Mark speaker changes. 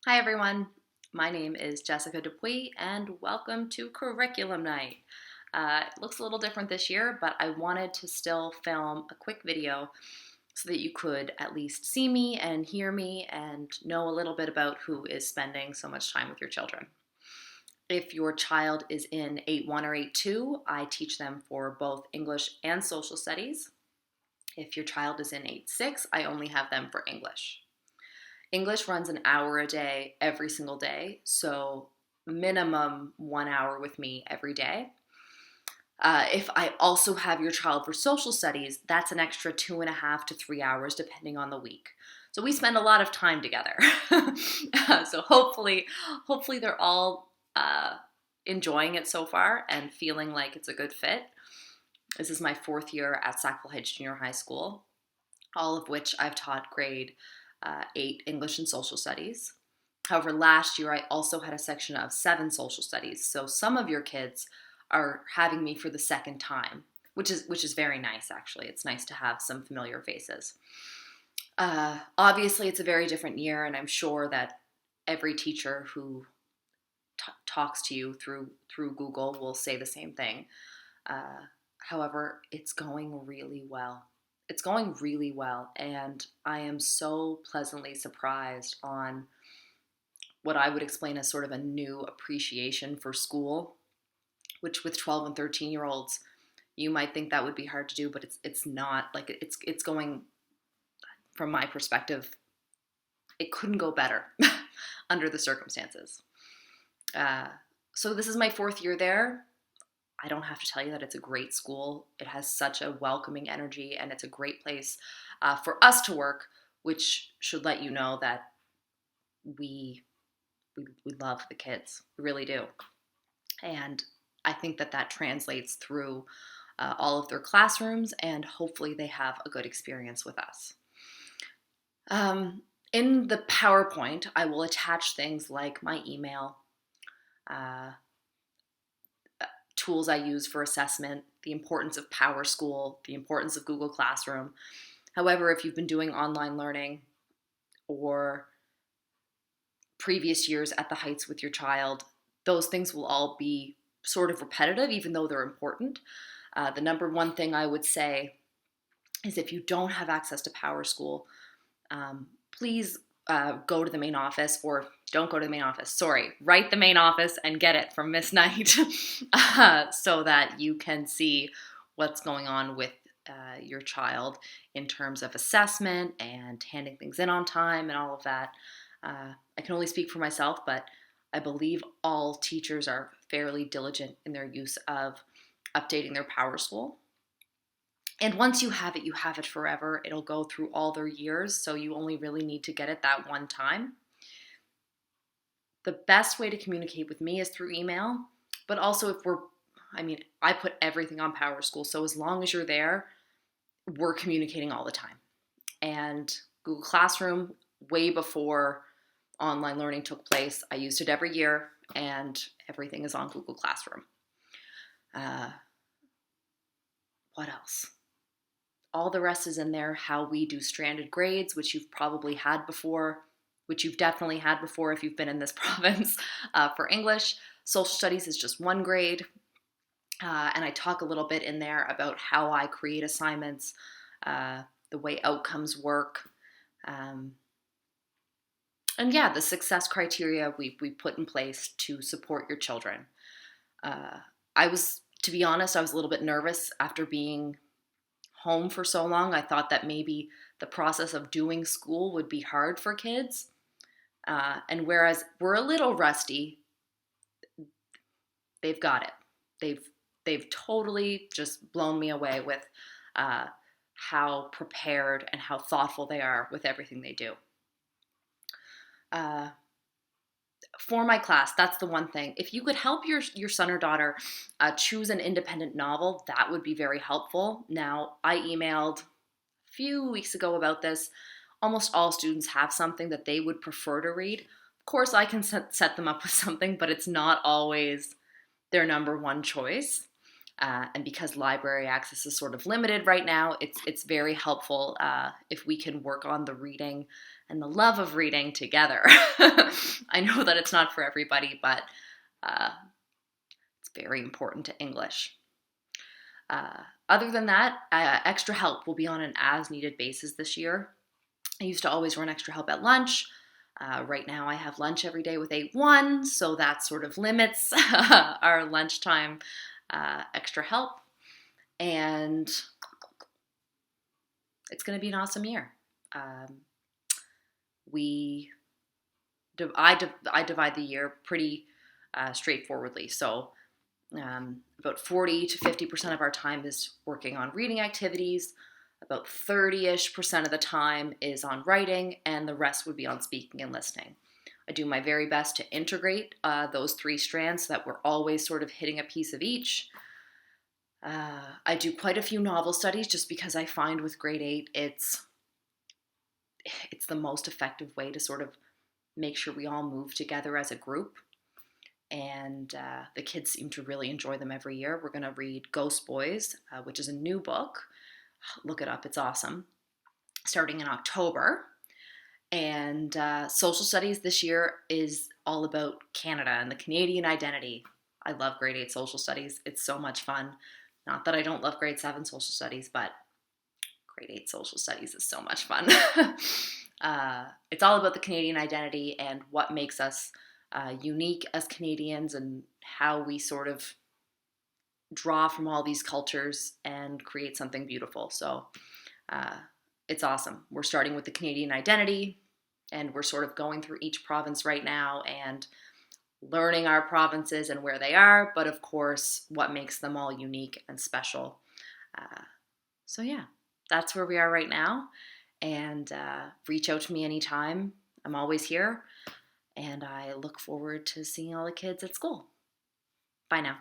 Speaker 1: Hi everyone, my name is Jessica Dupuy and welcome to Curriculum Night. It looks a little different this year, but I wanted to still film a quick video so that you could at least see me and hear me and know a little bit about who is spending so much time with your children. If your child is in 8-1 or 8-2, I teach them for both English and social studies. If your child is in 8-6, I only have them for English. English runs an hour a day every single day, so minimum 1 hour with me every day. If I also have your child for social studies, that's an extra 2.5 to 3 hours depending on the week. So we spend a lot of time together. So hopefully they're all enjoying it so far and feeling like it's a good fit. This is my 4th year at Sackville Heights Junior High School, all of which I've taught grade 8 English and social studies. However, last year I also had a section of 7 social studies. So some of your kids are having me for the second time, which is very nice actually. It's nice to have some familiar faces. Obviously, it's a very different year, and I'm sure that every teacher who talks to you through Google will say the same thing. However, it's going really well. It's going really well, and I am so pleasantly surprised on what I would explain as sort of a new appreciation for school, which with 12 and 13-year-olds, you might think that would be hard to do, but it's not. Like it's going, from my perspective, it couldn't go better under the circumstances. So this is my 4th year there. I don't have to tell you that it's a great school. It has such a welcoming energy, and it's a great place for us to work, which should let you know that we love the kids. We really do. And I think that translates through all of their classrooms, and hopefully they have a good experience with us. In the PowerPoint, I will attach things like my email, tools I use for assessment, the importance of PowerSchool, the importance of Google Classroom. However, if you've been doing online learning or previous years at the Heights with your child, those things will all be sort of repetitive, even though they're important. The number one thing I would say is if you don't have access to PowerSchool, please go to the main office, or don't go to the main office. Sorry, write the main office and get it from Miss Knight so that you can see what's going on with your child in terms of assessment and handing things in on time and all of that. I can only speak for myself, but I believe all teachers are fairly diligent in their use of updating their PowerSchool. And once you have it forever. It'll go through all their years, so you only really need to get it that one time. The best way to communicate with me is through email, but also I put everything on PowerSchool, so as long as you're there, we're communicating all the time. And Google Classroom, way before online learning took place, I used it every year, and everything is on Google Classroom. What else? All the rest is in there. How we do stranded grades, which you've probably had before, which you've definitely had before if you've been in this province for English. Social studies is just 1 grade. And I talk a little bit in there about how I create assignments, the way outcomes work. And yeah, the success criteria we put in place to support your children. To be honest, I was a little bit nervous after being home for so long. I thought that maybe the process of doing school would be hard for kids. And whereas we're a little rusty, they've got it. They've totally just blown me away with how prepared and how thoughtful they are with everything they do. For my class, that's the one thing. If you could help your son or daughter choose an independent novel, that would be very helpful. Now, I emailed a few weeks ago about this. Almost all students have something that they would prefer to read. Of course, I can set them up with something, but it's not always their number one choice. And because library access is sort of limited right now, it's very helpful if we can work on the reading and the love of reading together. I know that it's not for everybody, but it's very important to English. Other than that, extra help will be on an as-needed basis this year. I used to always run extra help at lunch. Right now I have lunch every day with 8-1, so that sort of limits our lunchtime extra help. And it's going to be an awesome year. I divide the year pretty straightforwardly. So about 40 to 50% of our time is working on reading activities. About 30-ish% of the time is on writing, and the rest would be on speaking and listening. I do my very best to integrate those 3 strands so that we're always sort of hitting a piece of each. I do quite a few novel studies just because I find with grade 8 it's the most effective way to sort of make sure we all move together as a group. And the kids seem to really enjoy them every year. We're going to read Ghost Boys, which is a new book. Look it up, it's awesome. Starting in October. And social studies this year is all about Canada and the Canadian identity. I love grade 8 social studies. It's so much fun. Not that I don't love grade 7 social studies, but grade 8 social studies is so much fun. It's all about the Canadian identity and what makes us unique as Canadians and how we sort of draw from all these cultures and create something beautiful. So it's awesome. We're starting with the Canadian identity, and we're sort of going through each province right now and learning our provinces and where they are, but of course, what makes them all unique and special. So yeah, that's where we are right now. And reach out to me anytime. I'm always here. And I look forward to seeing all the kids at school. Bye now.